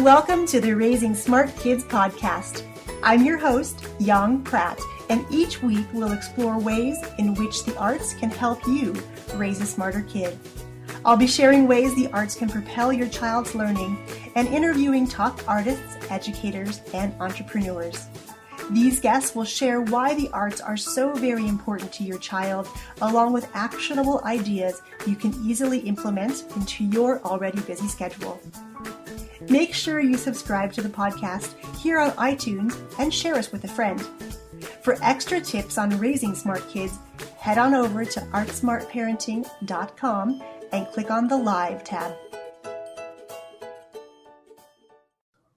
Welcome to the Raising Smart Kids podcast. I'm your host, Yang Pratt, and each week we'll explore ways in which the arts can help you raise a smarter kid. I'll be sharing ways the arts can propel your child's learning and interviewing top artists, educators, and entrepreneurs. These guests will share why the arts are so very important to your child, along with actionable ideas you can easily implement into your already busy schedule. Make sure you subscribe to the podcast here on iTunes and share us with a friend. For extra tips on raising smart kids, head on over to artsmartparenting.com and click on the Live tab.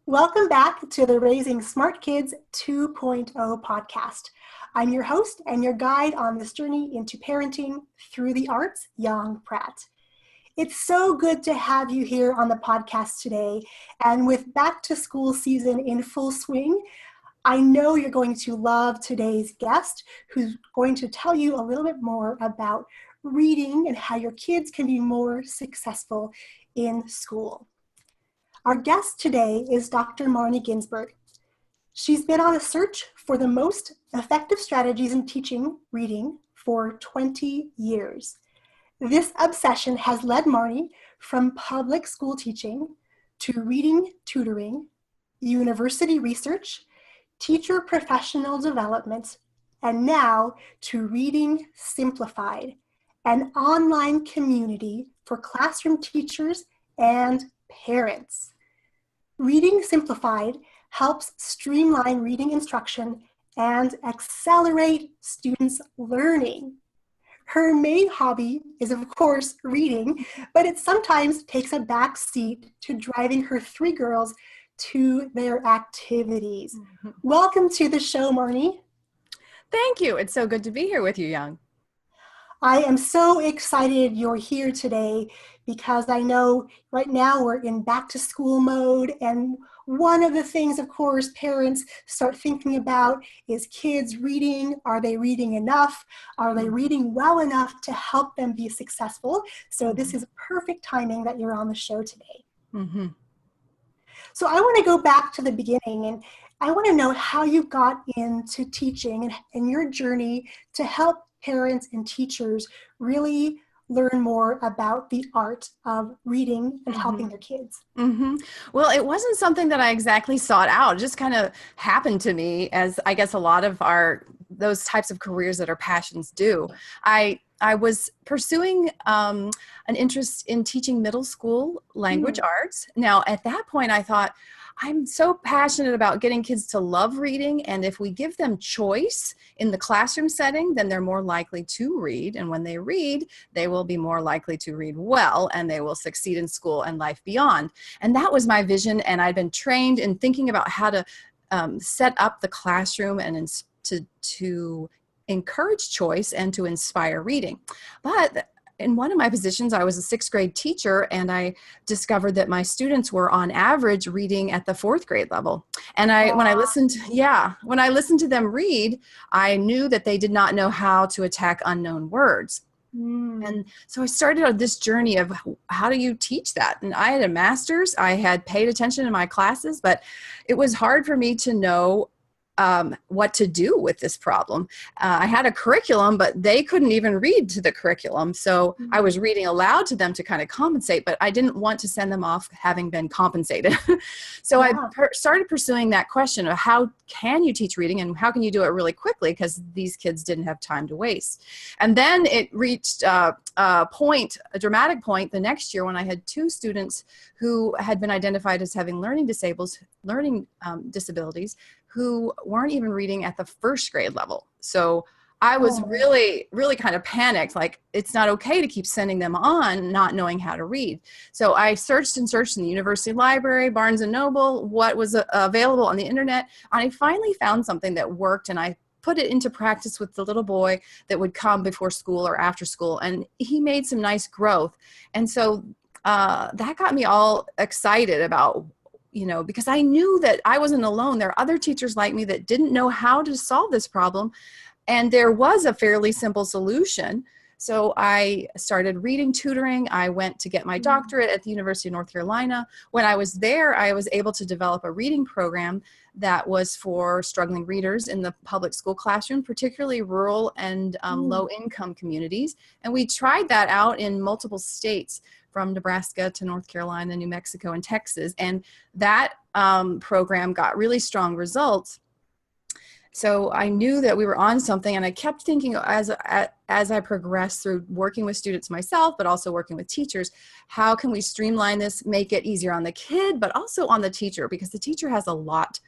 Welcome back to the Raising Smart Kids 2.0 podcast. I'm your host and your guide on this journey into parenting through the arts, Yang Pratt. It's so good to have you here on the podcast today. And with back to school season in full swing, I know you're going to love today's guest, who's going to tell you a little bit more about reading and how your kids can be more successful in school. Our guest today is Dr. Marnie Ginsberg. She's been on a search for the most effective strategies in teaching reading for 20 years. This obsession has led Marnie from public school teaching to reading tutoring, university research, teacher professional development, and now to Reading Simplified, an online community for classroom teachers and parents. Reading Simplified helps streamline reading instruction and accelerate students' learning. Her main hobby is, of course, reading, but it sometimes takes a back seat to driving her three girls to their activities. Mm-hmm. Welcome to the show, Marnie. Thank you. It's so good to be here with you, Yang. I am so excited you're here today because I know right now we're in back to school mode, and one of the things, of course, parents start thinking about is kids reading. Are they reading enough? Are they reading well enough to help them be successful? So this is perfect timing that you're on the show today. Mm-hmm. So I want to go back to the beginning, and I want to know how you got into teaching and your journey to help parents and teachers really learn more about the art of reading and helping their kids. Mm-hmm. Well, it wasn't something that I exactly sought out. It just kind of happened to me, as I guess a lot of those types of careers that our passions do. I was pursuing an interest in teaching middle school language arts. Now, at that point, I thought, I'm so passionate about getting kids to love reading, and if we give them choice in the classroom setting, then they're more likely to read, and when they read, they will be more likely to read well, and they will succeed in school and life beyond. And that was my vision, and I'd been trained in thinking about how to set up the classroom and to encourage choice and to inspire reading. But in one of my positions, I was a sixth grade teacher, and I discovered that my students were on average reading at the fourth grade level. And when I listened to them read, I knew that they did not know how to attack unknown words. And so I started on this journey of how do you teach that? And I had a master's, I had paid attention in my classes, but it was hard for me to know what to do with this problem. I had a curriculum, but they couldn't even read to the curriculum. So I was reading aloud to them to kind of compensate, but I didn't want to send them off having been compensated. So I started pursuing that question of how can you teach reading and how can you do it really quickly, because these kids didn't have time to waste. And then it reached a dramatic point the next year when I had two students who had been identified as having learning disabilities who weren't even reading at the first grade level. So I was really, really kind of panicked, like it's not okay to keep sending them on not knowing how to read. So I searched in the university library, Barnes and Noble, what was available on the internet. And I finally found something that worked, and I put it into practice with the little boy that would come before school or after school. And he made some nice growth. And so that got me all excited about, because I knew that I wasn't alone. There are other teachers like me that didn't know how to solve this problem. And there was a fairly simple solution So I started reading tutoring. I went to get my doctorate at the University of North Carolina. When I was there, I was able to develop a reading program that was for struggling readers in the public school classroom, particularly rural and low-income communities. And we tried that out in multiple states, from Nebraska to North Carolina, New Mexico, and Texas. And that program got really strong results. So I knew that we were on something, and I kept thinking as I progressed through working with students myself, but also working with teachers, how can we streamline this, make it easier on the kid, but also on the teacher, because the teacher has a lot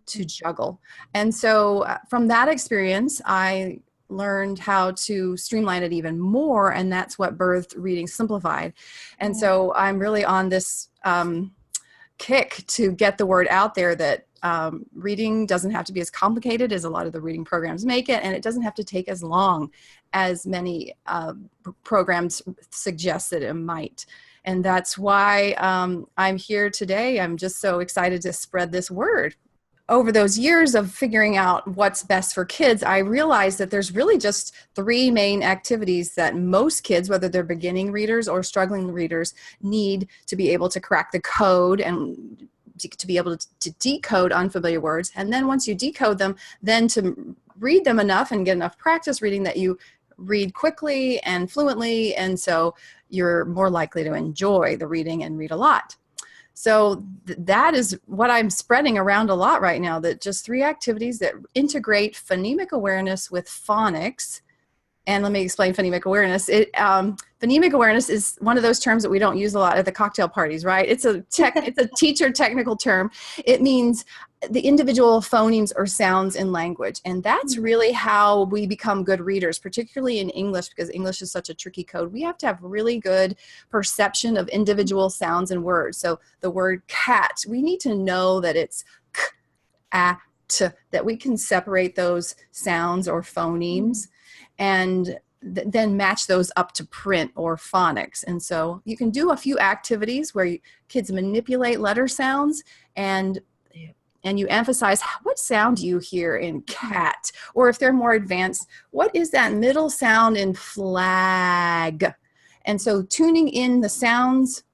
to juggle. And so from that experience, I learned how to streamline it even more, and that's what birthed Reading Simplified. And so I'm really on this kick to get the word out there that reading doesn't have to be as complicated as a lot of the reading programs make it, and it doesn't have to take as long as many programs suggest that it might. And that's why I'm here today. I'm just so excited to spread this word. Over those years of figuring out what's best for kids, I realized that there's really just 3 main activities that most kids, whether they're beginning readers or struggling readers, need to be able to crack the code and to be able to decode unfamiliar words. And then once you decode them, then to read them enough and get enough practice reading that you read quickly and fluently. And so you're more likely to enjoy the reading and read a lot. So that is what I'm spreading around a lot right now, that just 3 activities that integrate phonemic awareness with phonics. And let me explain phonemic awareness. Phonemic awareness is one of those terms that we don't use a lot at the cocktail parties, right? It's a teacher technical term. It means the individual phonemes or sounds in language. And that's really how we become good readers, particularly in English, because English is such a tricky code. We have to have really good perception of individual sounds and words. So the word cat, we need to know that it's k, a, t, that we can separate those sounds or phonemes and then match those up to print or phonics. And so you can do a few activities where kids manipulate letter sounds and you emphasize, what sound do you hear in cat? Or if they're more advanced, what is that middle sound in flag? And so tuning in the sounds,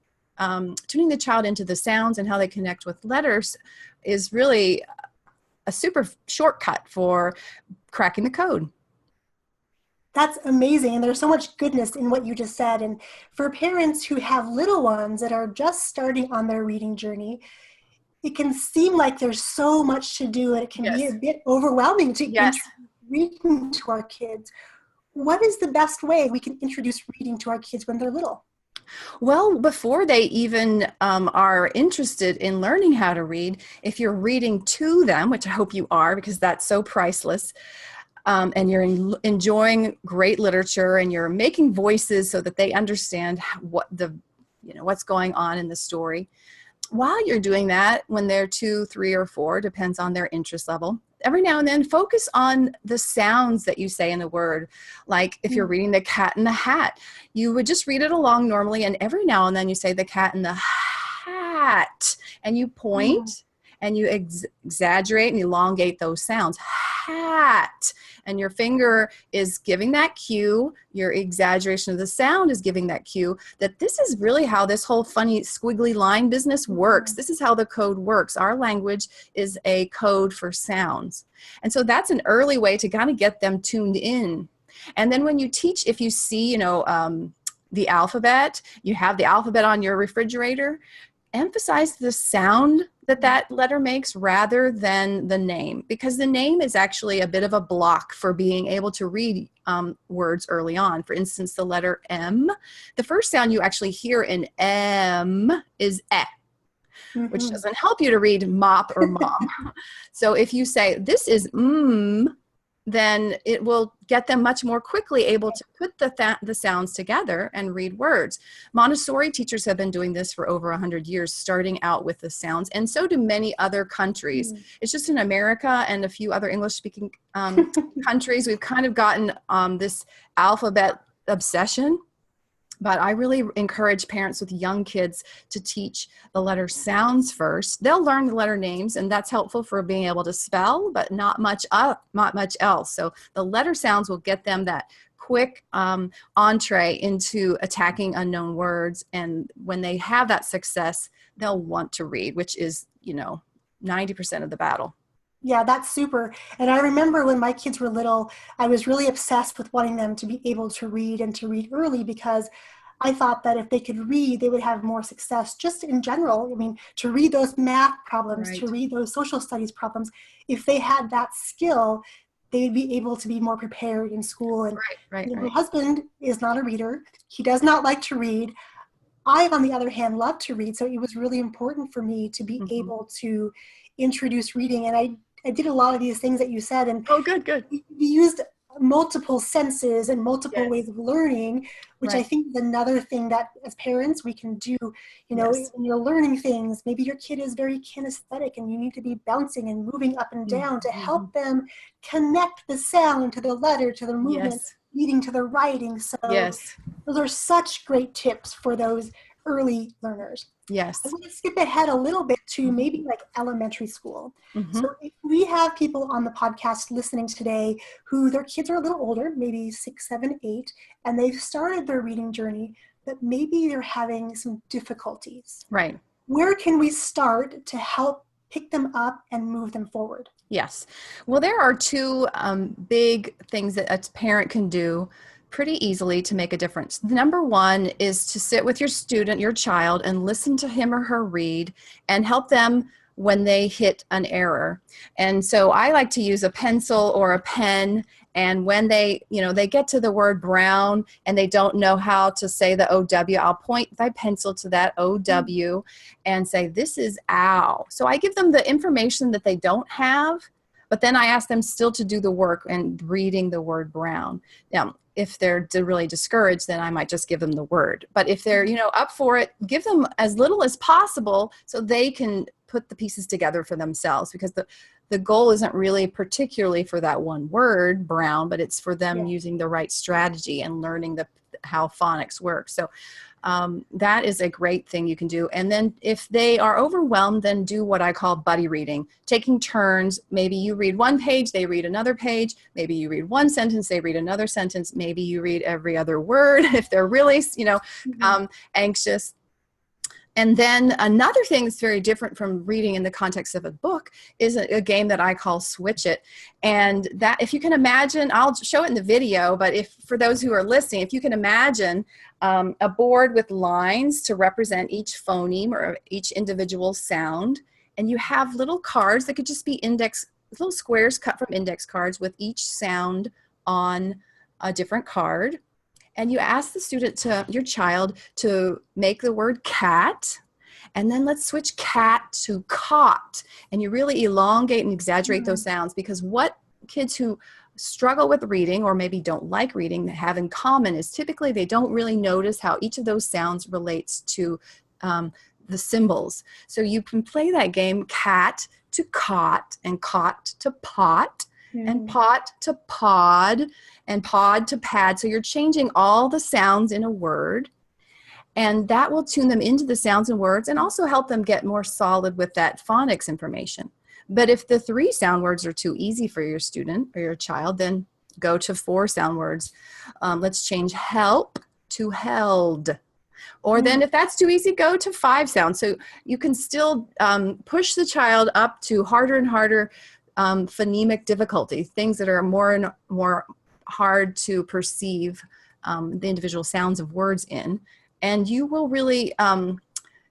tuning the child into the sounds and how they connect with letters is really a super shortcut for cracking the code. That's amazing. And there's so much goodness in what you just said. And for parents who have little ones that are just starting on their reading journey, it can seem like there's so much to do, and it can be a bit overwhelming to introduce reading to our kids. What is the best way we can introduce reading to our kids when they're little? Well, before they even are interested in learning how to read, if you're reading to them, which I hope you are, because that's so priceless, and you're enjoying great literature and you're making voices so that they understand what's going on in the story. While you're doing that, when they're 2, 3, or 4, depends on their interest level, every now and then focus on the sounds that you say in the word. Like if you're reading The Cat in the Hat, you would just read it along normally, and every now and then you say the cat in the hat, and you point and you exaggerate and elongate those sounds. Hat. And your finger is giving that cue. Your exaggeration of the sound is giving that cue that this is really how this whole funny squiggly line business works. This is how the code works. Our language is a code for sounds. And so that's an early way to kind of get them tuned in. And then when you teach, if you see, the alphabet, you have the alphabet on your refrigerator, emphasize the sound that letter makes rather than the name, because the name is actually a bit of a block for being able to read words early on. For instance, the letter M, the first sound you actually hear in M is which doesn't help you to read mop or mom. So if you say, this is then it will get them much more quickly able to put the sounds together and read words. Montessori teachers have been doing this for over 100 years, starting out with the sounds, and so do many other countries. It's just in America and a few other English-speaking countries, we've kind of gotten this alphabet obsession. But I really encourage parents with young kids to teach the letter sounds first. They'll learn the letter names, and that's helpful for being able to spell, but not much else. So the letter sounds will get them that quick entree into attacking unknown words. And when they have that success, they'll want to read, which is, 90% of the battle. Yeah, that's super. And I remember when my kids were little, I was really obsessed with wanting them to be able to read and to read early, because I thought that if they could read, they would have more success just in general. I mean, to read those math problems, Right. to read those social studies problems, if they had that skill, they'd be able to be more prepared in school. And Right. my husband is not a reader. He does not like to read. I, on the other hand, love to read. So it was really important for me to be Mm-hmm. able to introduce reading. And I did a lot of these things that you said. And Oh, good. we used multiple senses and multiple Yes. ways of learning, which I Right. think is another thing that as parents we can do. Yes. When you're learning things, maybe your kid is very kinesthetic and you need to be bouncing and moving up and down to Mm-hmm. help them connect the sound to the letter, to the movement, Yes. leading to the writing. So Yes. those are such great tips for those early learners. I'm Yes. going to skip ahead a little bit to Mm-hmm. maybe like elementary school. Mm-hmm. So if we have people on the podcast listening today who their kids are a little older, maybe 6, 7, 8, and they've started their reading journey, but maybe they're having some difficulties. Right. Where can we start to help pick them up and move them forward? Yes. Well, there are two big things that a parent can do pretty easily to make a difference. Number one is to sit with your student, your child, and listen to him or her read and help them when they hit an error. And so I like to use a pencil or a pen. And when they get to the word brown and they don't know how to say the OW, I'll point my pencil to that OW and say, this is ow. So I give them the information that they don't have, but then I ask them still to do the work and reading the word brown. Now, if they're really discouraged, then I might just give them the word. But if they're, up for it, give them as little as possible so they can put the pieces together for themselves, because the goal isn't really particularly for that one word, brown, but it's for them using the right strategy and learning how phonics work. So that is a great thing you can do. And then if they are overwhelmed, then do what I call buddy reading, taking turns. Maybe you read one page, they read another page. Maybe you read one sentence, they read another sentence. Maybe you read every other word if they're really, anxious. And then another thing that's very different from reading in the context of a book is a game that I call Switch It. And that, if you can imagine, I'll show it in the video, but for those who are listening, if you can imagine a board with lines to represent each phoneme or each individual sound, and you have little cards that could just be little squares cut from index cards with each sound on a different card. And you ask your child to make the word cat, and then let's switch cat to cot. And you really elongate and exaggerate those sounds, because what kids who struggle with reading or maybe don't like reading have in common is typically they don't really notice how each of those sounds relates to the symbols. So you can play that game, cat to cot and cot to pot. And pot to pod, and pod to pad. So you're changing all the sounds in a word, and that will tune them into the sounds and words and also help them get more solid with that phonics information. But if the 3 sound words are too easy for your student or your child, then go to 4 sound words. Let's change help to held. Or then if that's too easy, go to 5 sounds. So you can still push the child up to harder and harder phonemic difficulty, things that are more and more hard to perceive the individual sounds of words in. And you will really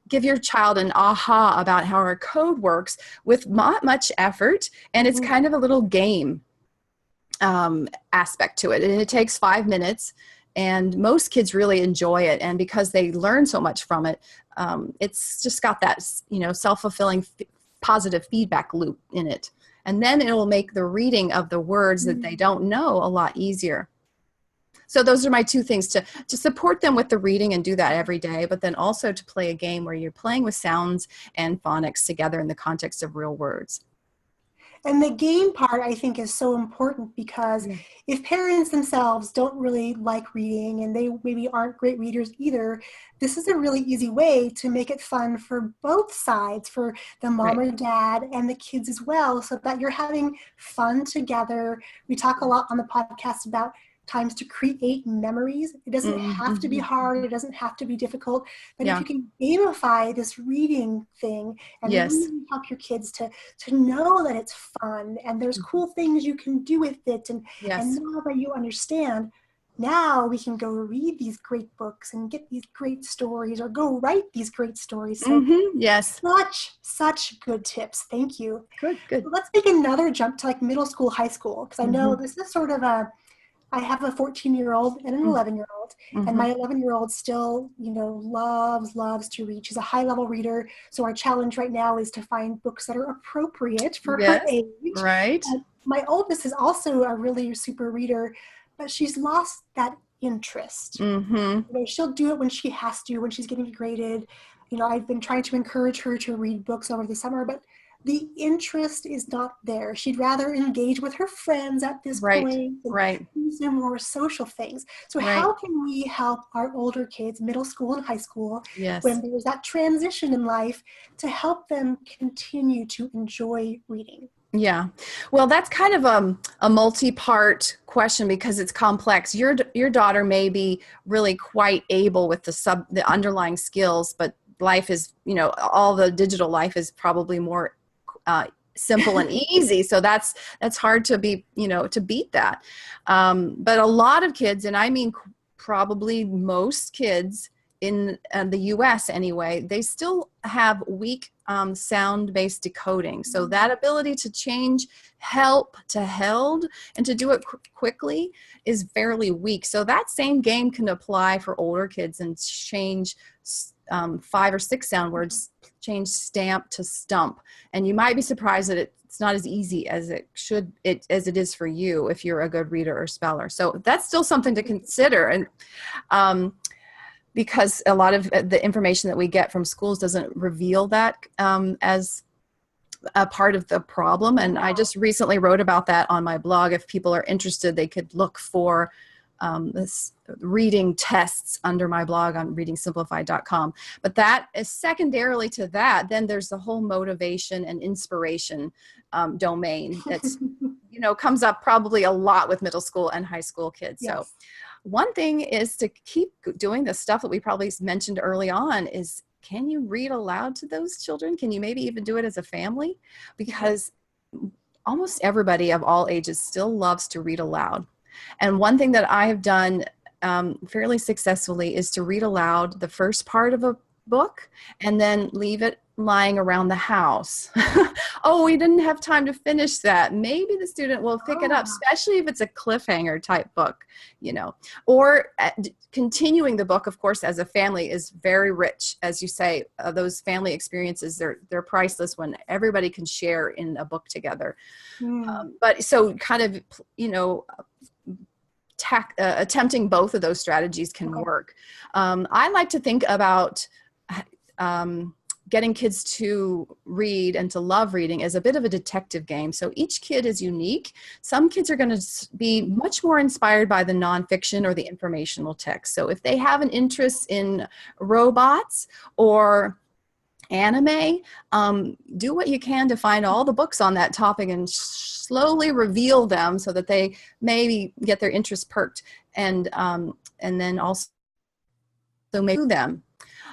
give your child an aha about how our code works with not much effort. And it's kind of a little game aspect to it. And it takes 5 minutes. And most kids really enjoy it. And because they learn so much from it, it's just got that, self-fulfilling positive feedback loop in it. And then it will make the reading of the words that they don't know a lot easier. So those are my 2 things, to support them with the reading and do that every day, but then also to play a game where you're playing with sounds and phonics together in the context of real words. And the game part, I think, is so important, because if parents themselves don't really like reading and they maybe aren't great readers either, this is a really easy way to make it fun for both sides, for the mom or dad and the kids as well, so that you're having fun together. We talk a lot on the podcast about times to create memories. It doesn't have to be hard. It doesn't have to be difficult. But if you can gamify this reading thing and Yes. really help your kids to know that it's fun and there's cool things you can do with it, and now that you understand, now we can go read these great books and get these great stories, or go write these great stories. So yes. Such good tips. Thank you. Good. So let's make another jump to like middle school, high school, because I know this is sort of I have a 14-year-old and an 11-year-old, and my 11-year-old still, loves to read. She's a high-level reader. So our challenge right now is to find books that are appropriate for her age. Right. My oldest is also a really super reader, but she's lost that interest. She'll do it when she has to, when she's getting graded. I've been trying to encourage her to read books over the summer, but the interest is not there. She'd rather engage with her friends at this point and do some more social things. So how can we help our older kids, middle school and high school, when there's that transition in life, to help them continue to enjoy reading? Yeah. Well, that's kind of a multi-part question because it's complex. Your daughter may be really quite able with the underlying skills, but life is, all the digital life is probably more simple and easy. So that's hard to be, to beat that. But a lot of kids, and I mean probably most kids in the US anyway, they still have weak sound-based decoding. So that ability to change help to held and to do it quickly is fairly weak. So that same game can apply for older kids and change 5 or 6 sound words, change stamp to stump. And you might be surprised that it's not as easy as it is for you if you're a good reader or speller. So that's still something to consider. And because a lot of the information that we get from schools doesn't reveal that as a part of the problem. And I just recently wrote about that on my blog. If people are interested, they could look for this reading tests under my blog on readingsimplified.com. But that is secondarily to that, then there's the whole motivation and inspiration domain that's, comes up probably a lot with middle school and high school kids. Yes. So one thing is to keep doing the stuff that we probably mentioned early on is, can you read aloud to those children? Can you maybe even do it as a family? Because almost everybody of all ages still loves to read aloud. And one thing that I have done fairly successfully is to read aloud the first part of a book and then leave it lying around the house. Oh, we didn't have time to finish that. Maybe the student will pick it up, especially if it's a cliffhanger type book, or continuing the book, of course, as a family is very rich. As you say, those family experiences, they're priceless when everybody can share in a book together. But so kind of, attempting both of those strategies can work. I like to think about getting kids to read and to love reading as a bit of a detective game. So each kid is unique. Some kids are going to be much more inspired by the nonfiction or the informational text. So if they have an interest in robots or anime, do what you can to find all the books on that topic and slowly reveal them so that they maybe get their interest perked, and then also make them.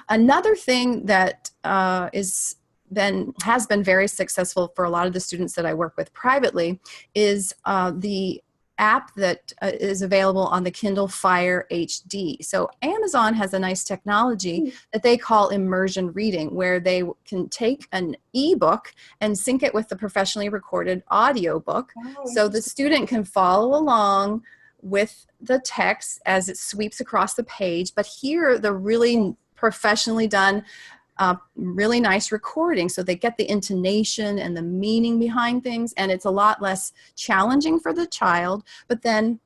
Another thing that has been very successful for a lot of the students that I work with privately is the app that is available on the Kindle Fire HD. So Amazon has a nice technology that they call immersion reading, where they can take an ebook and sync it with the professionally recorded audiobook. So the student can follow along with the text as it sweeps across the page, but hear the really professionally done really nice recording, so they get the intonation and the meaning behind things, and it's a lot less challenging for the child, but then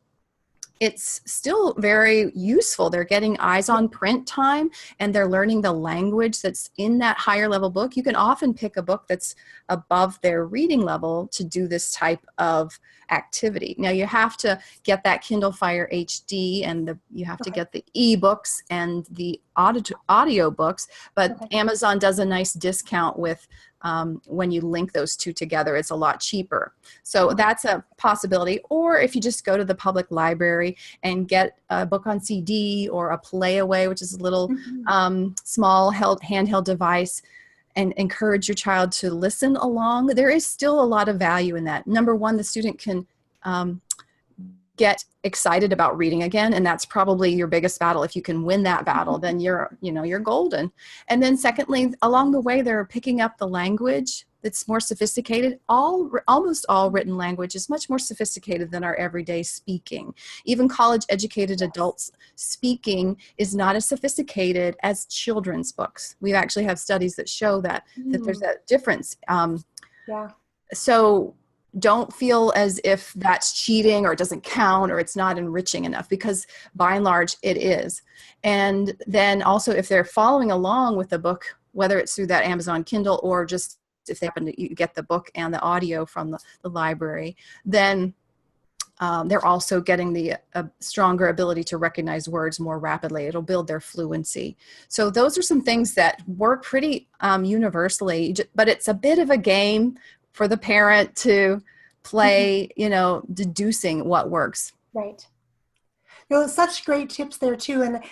it's still very useful. They're getting eyes on print time, and they're learning the language that's in that higher level book. You can often pick a book that's above their reading level to do this type of activity. Now you have to get that Kindle Fire HD, and you have to get the ebooks and the audio books, but Okay. Amazon does a nice discount with when you link those two together, it's a lot cheaper. So that's a possibility. Or if you just go to the public library and get a book on CD or a Playaway, which is a little Mhm. small handheld device, and encourage your child to listen along, there is still a lot of value in that. Number one, the student can get excited about reading again, and that's probably your biggest battle. If you can win that battle, then you're golden. And then secondly, along the way, they're picking up the language that's more sophisticated. Almost all written language is much more sophisticated than our everyday speaking. Even college educated adults speaking is not as sophisticated as children's books. We actually have studies that show that there's a difference. Yeah. So don't feel as if that's cheating or it doesn't count or it's not enriching enough, because by and large it is. And then also, if they're following along with the book, whether it's through that Amazon Kindle or just if they happen to you get the book and the audio from the library, then they're also getting the stronger ability to recognize words more rapidly. It'll build their fluency. So those are some things that work pretty universally, but it's a bit of a game for the parent to play, deducing what works. Right. Such great tips there too. And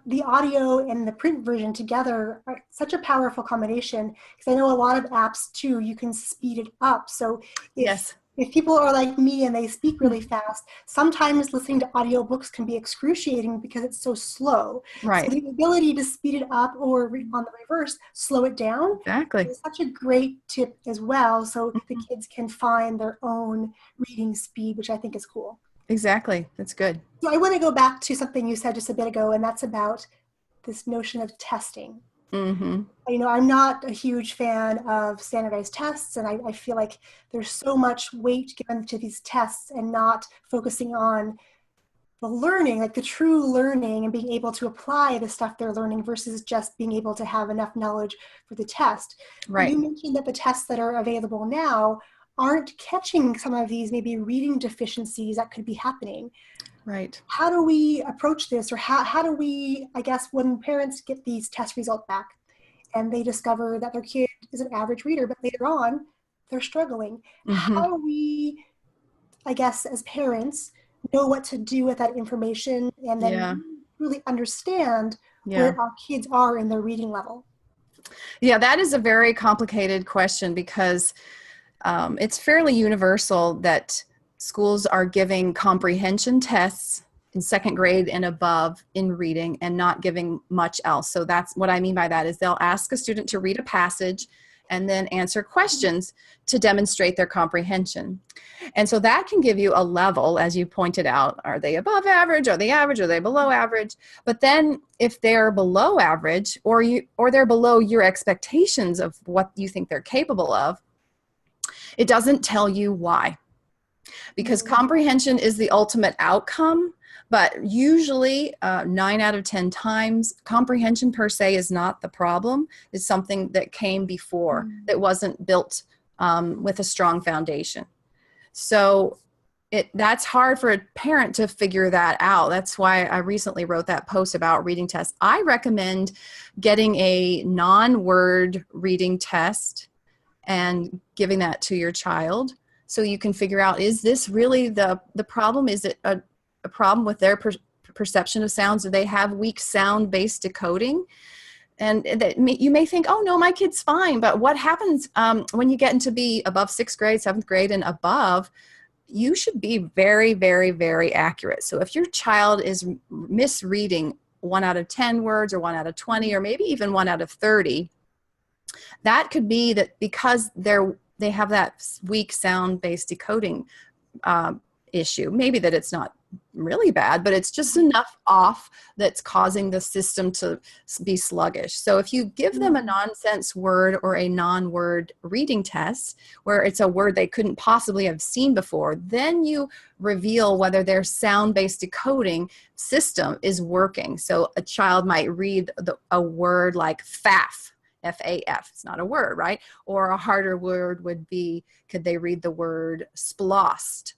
the audio and the print version together are such a powerful combination, because I know a lot of apps too, you can speed it up. So Yes. if people are like me and they speak really fast, sometimes listening to audiobooks can be excruciating because it's so slow. Right. So the ability to speed it up or on the reverse, slow it down, Exactly. is such a great tip as well. So the kids can find their own reading speed, which I think is cool. Exactly. That's good. So I want to go back to something you said just a bit ago, and that's about this notion of testing. Mm-hmm. I'm not a huge fan of standardized tests, and I feel like there's so much weight given to these tests and not focusing on the learning, like the true learning and being able to apply the stuff they're learning versus just being able to have enough knowledge for the test. Right. You mentioned that the tests that are available now aren't catching some of these maybe reading deficiencies that could be happening. Right. How do we approach this, or how do we, I guess, when parents get these test results back and they discover that their kid is an average reader, but later on they're struggling, Mm-hmm. how do we, I guess, as parents, know what to do with that information and then really understand where our kids are in their reading level? Yeah, that is a very complicated question, because it's fairly universal that schools are giving comprehension tests in second grade and above in reading and not giving much else. So that's what I mean by that is they'll ask a student to read a passage and then answer questions to demonstrate their comprehension. And so that can give you a level, as you pointed out. Are they above average? Are they average? Are they below average? But then if they're below average or they're below your expectations of what you think they're capable of, it doesn't tell you why. Because comprehension is the ultimate outcome, but usually 9 out of 10 times, comprehension per se is not the problem. It's something that came before that wasn't built with a strong foundation. So that's hard for a parent to figure that out. That's why I recently wrote that post about reading tests. I recommend getting a non-word reading test and giving that to your child so you can figure out, is this really the problem? Is it a problem with their perception of sounds? Do they have weak sound-based decoding? And you may think, oh, no, my kid's fine. But what happens when you get into be above 6th grade, 7th grade, and above? You should be very, very, very accurate. So if your child is misreading 1 out of 10 words or 1 out of 20 or maybe even 1 out of 30, that could be that because they have that weak sound-based decoding issue. Maybe that it's not really bad, but it's just enough off that's causing the system to be sluggish. So if you give them a nonsense word or a non-word reading test where it's a word they couldn't possibly have seen before, then you reveal whether their sound-based decoding system is working. So a child might read a word like faff, F-A-F. It's not a word, right? Or a harder word would be, could they read the word splost?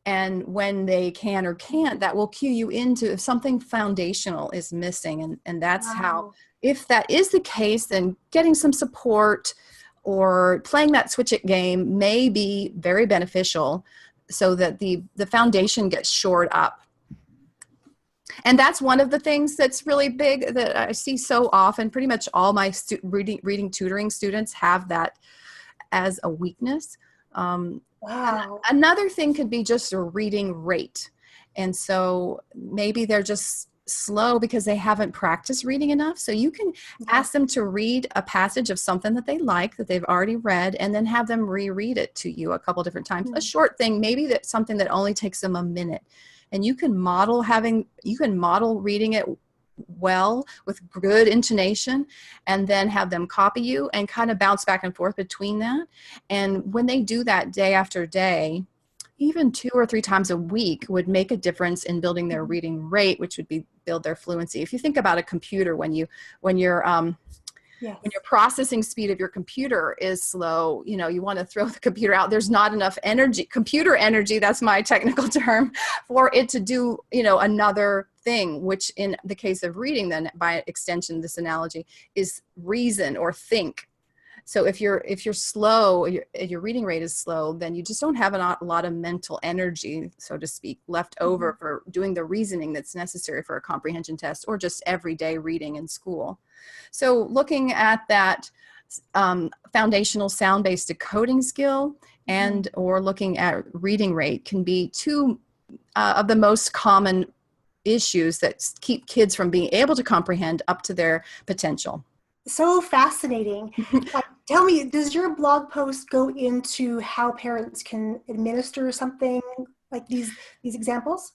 And when they can or can't, that will cue you into if something foundational is missing. And that's how, if that is the case, then getting some support or playing that switch it game may be very beneficial so that the foundation gets shored up. And that's one of the things that's really big that I see so often. Pretty much all my reading tutoring students have that as a weakness. Wow. Another thing could be just a reading rate. And so maybe they're just slow because they haven't practiced reading enough. So you can ask them to read a passage of something that they like, that they've already read, and then have them reread it to you a couple different times. A short thing, maybe that's something that only takes them a minute. And you can model reading it well with good intonation, and then have them copy you and kind of bounce back and forth between that. And when they do that day after day, even 2 or 3 times a week would make a difference in building their reading rate, which would be build their fluency. If you think about a computer, when your processing speed of your computer is slow, you want to throw the computer out. There's not enough energy, computer energy, that's my technical term, for it to do, another thing, which in the case of reading, then by extension, this analogy is reason or think. So if you're slow, your reading rate is slow, then you just don't have a lot of mental energy, so to speak, left over for doing the reasoning that's necessary for a comprehension test or just everyday reading in school. So looking at that foundational sound-based decoding skill and or looking at reading rate can be 2 of the most common issues that keep kids from being able to comprehend up to their potential. So fascinating. Tell me, does your blog post go into how parents can administer something like these examples?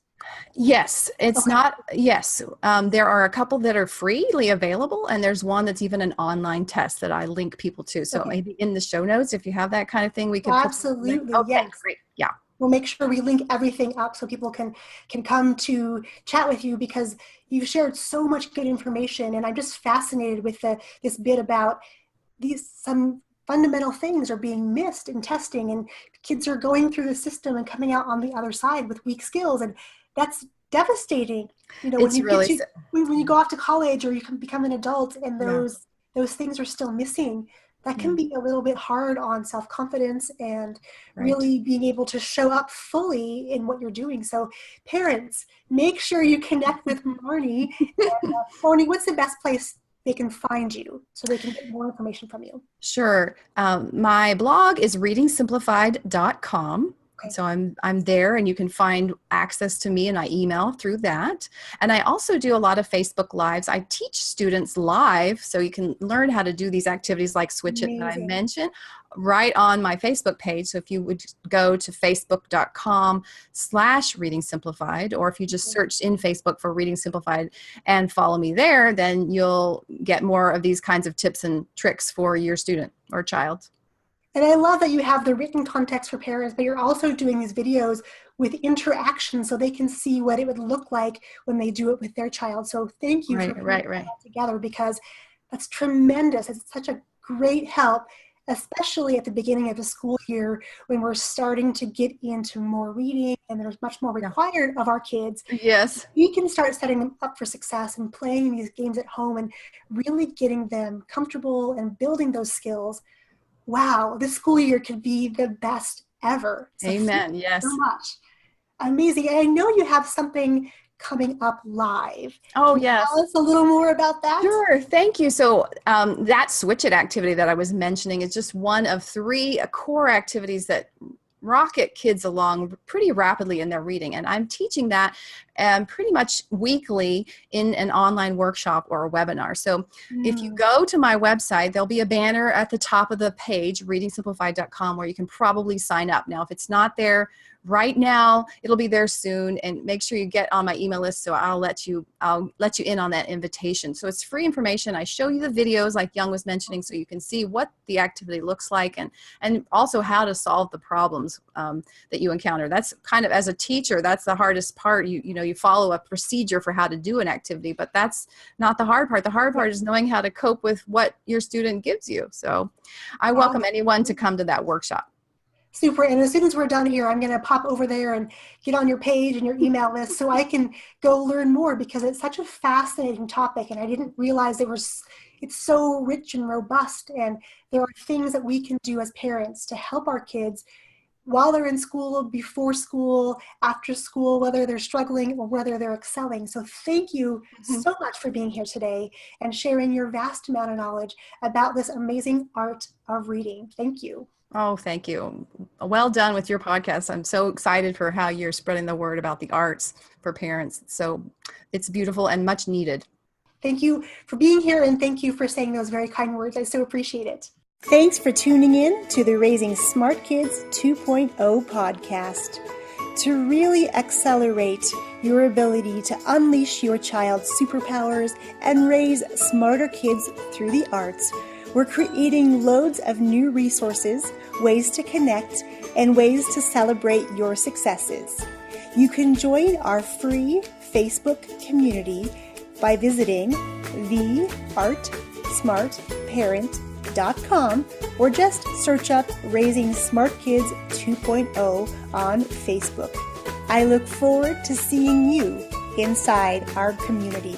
Yes, it's not. Yes, there are a couple that are freely available, and there's one that's even an online test that I link people to. So maybe in the show notes, if you have that kind of thing, we could absolutely. Okay, great. Yeah. We'll make sure we link everything up so people can come to chat with you, because you've shared so much good information, and I'm just fascinated with this bit about some fundamental things are being missed in testing, and kids are going through the system and coming out on the other side with weak skills, and that's devastating. When you go off to college or you can become an adult and those things are still missing, that can be a little bit hard on self-confidence and really being able to show up fully in what you're doing. So parents, make sure you connect with Marnie. And, Marnie, what's the best place they can find you so they can get more information from you? Sure. My blog is readingsimplified.com. So I'm there, and you can find access to me, and I email through that. And I also do a lot of Facebook Lives. I teach students live, so you can learn how to do these activities like Switch It that I mentioned right on my Facebook page. So if you would go to facebook.com/Reading Simplified, or if you just search in Facebook for Reading Simplified and follow me there, then you'll get more of these kinds of tips and tricks for your student or child. And I love that you have the written context for parents, but you're also doing these videos with interaction so they can see what it would look like when they do it with their child. So thank you for putting that together, because that's tremendous. It's such a great help, especially at the beginning of the school year when we're starting to get into more reading and there's much more required of our kids. Yes. We can start setting them up for success and playing these games at home and really getting them comfortable and building those skills. Wow, this school year could be the best ever. So amen. Yes. So much. Amazing. And I know you have something coming up live. Oh, Can you yes. tell us a little more about that? Sure. Thank you. So that Switch It activity that I was mentioning is just one of 3 core activities that rocket kids along pretty rapidly in their reading. And I'm teaching that pretty much weekly in an online workshop or a webinar. So if you go to my website, there'll be a banner at the top of the page, readingsimplified.com, where you can probably sign up. Now, if it's not there right now, it'll be there soon, and make sure you get on my email list so I'll let you in on that invitation. So it's free information. I show you the videos like Young was mentioning, so you can see what the activity looks like and also how to solve the problems that you encounter. That's kind of, as a teacher, that's the hardest part. You follow a procedure for how to do an activity, but that's not the hard part. The hard part is knowing how to cope with what your student gives you. So I welcome anyone to come to that workshop. Super. And as soon as we're done here, I'm going to pop over there and get on your page and your email list so I can go learn more, because it's such a fascinating topic. And I didn't realize it's so rich and robust. And there are things that we can do as parents to help our kids while they're in school, before school, after school, whether they're struggling or whether they're excelling. So thank you so much for being here today and sharing your vast amount of knowledge about this amazing art of reading. Thank you. Oh, thank you. Well done with your podcast. I'm so excited for how you're spreading the word about the arts for parents. So it's beautiful and much needed. Thank you for being here, and thank you for saying those very kind words. I so appreciate it. Thanks for tuning in to the Raising Smart Kids 2.0 podcast. To really accelerate your ability to unleash your child's superpowers and raise smarter kids through the arts, we're creating loads of new resources, ways to connect, and ways to celebrate your successes. You can join our free Facebook community by visiting theartsmartparent.com or just search up Raising Smart Kids 2.0 on Facebook. I look forward to seeing you inside our community.